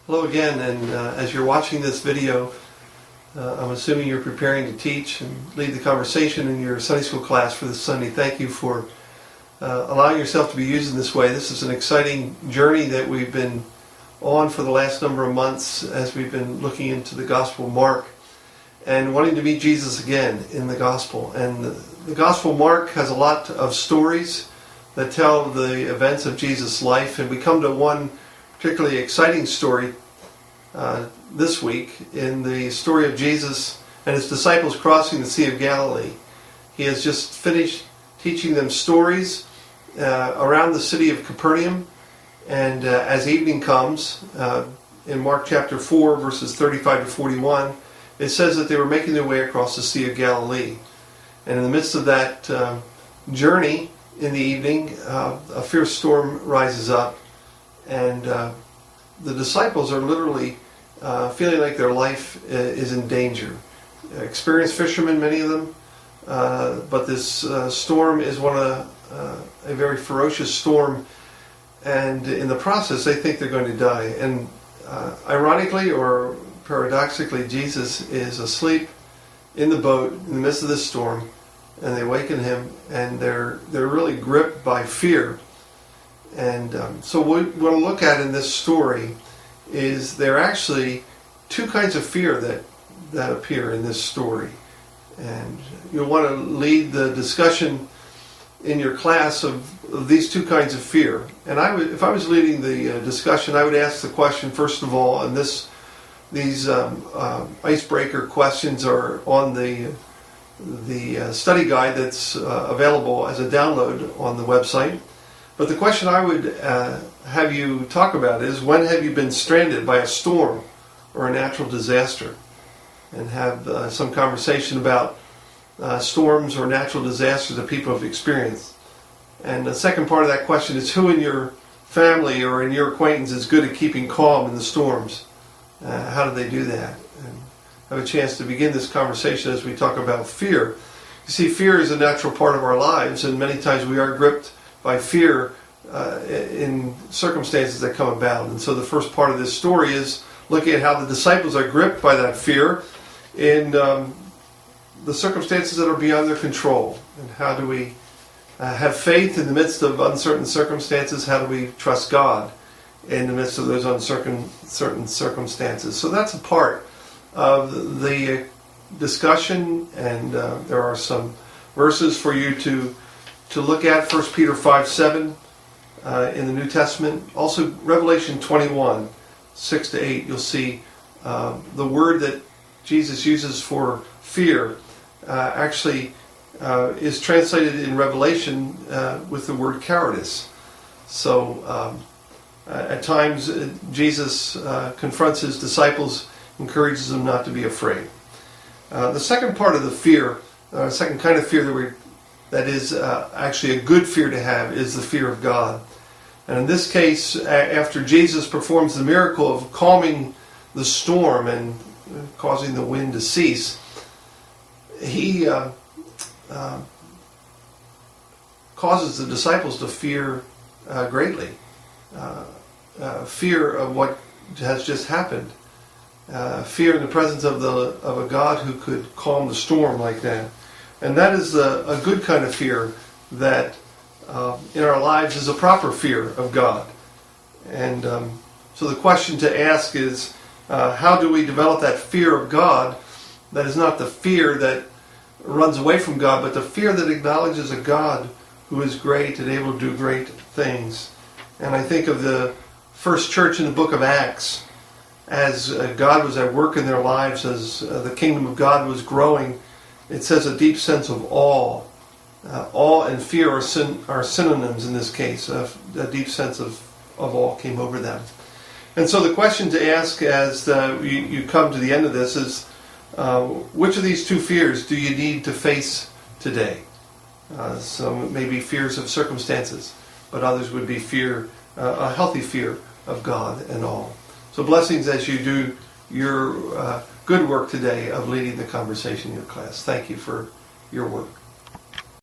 Hello again, and as you're watching this video, I'm assuming you're preparing to teach and lead the conversation in your Sunday school class for this Sunday. Thank you for allowing yourself to be used in this way. This is an exciting journey that we've been on for the last number of months as we've been looking into the Gospel of Mark and wanting to meet Jesus again in the Gospel. And the Gospel of Mark has a lot of stories that tell the events of Jesus' life, and we come to one particularly exciting story this week in the story of Jesus and his disciples crossing the Sea of Galilee. He has just finished teaching them stories around the city of Capernaum, and as evening comes, in Mark chapter 4 verses 35 to 41, it says that they were making their way across the Sea of Galilee. And in the midst of that journey in the evening, a fierce storm rises up, and the disciples are literally feeling like their life is in danger. Experienced fishermen, many of them, but this storm is a very ferocious storm, and in the process they think they're going to die. And ironically or paradoxically, Jesus is asleep in the boat in the midst of this storm, and they waken him, and they're really gripped by fear. And so what we want to look at in this story is there are actually two kinds of fear that appear in this story. And you'll want to lead the discussion in your class of these two kinds of fear. And if I was leading the discussion, I would ask the question, first of all, and these icebreaker questions are on the study guide that's available as a download on the website. But the question I would have you talk about is, when have you been stranded by a storm or a natural disaster? And have some conversation about storms or natural disasters that people have experienced. And the second part of that question is, who in your family or in your acquaintance is good at keeping calm in the storms? How do they do that? And have a chance to begin this conversation as we talk about fear. You see, fear is a natural part of our lives, and many times we are gripped by fear in circumstances that come about. And so the first part of this story is looking at how the disciples are gripped by that fear in the circumstances that are beyond their control. And how do we have faith in the midst of uncertain circumstances? How do we trust God in the midst of those uncertain circumstances? So that's a part of the discussion, and there are some verses for you to look at. 1 Peter 5:7 in the New Testament. Also Revelation 21, 6 to 8. You'll see the word that Jesus uses for fear actually is translated in Revelation with the word cowardice. So at times Jesus confronts his disciples, encourages them not to be afraid. The second part of the fear, second kind of fear that is actually a good fear to have, is the fear of God. And in this case, after Jesus performs the miracle of calming the storm and causing the wind to cease, he causes the disciples to fear greatly. Fear of what has just happened. Fear in the presence of a God who could calm the storm like that. And that is a good kind of fear that in our lives is a proper fear of God. And so the question to ask is, how do we develop that fear of God that is not the fear that runs away from God, but the fear that acknowledges a God who is great and able to do great things? And I think of the first church in the book of Acts, as God was at work in their lives, as the kingdom of God was growing. It says a deep sense of awe. Awe and fear are synonyms in this case. A deep sense of awe came over them. And so the question to ask as you come to the end of this is, which of these two fears do you need to face today? Some may be fears of circumstances, but others would be a healthy fear of God and all. So blessings as you do your good work today of leading the conversation in your class. Thank you for your work.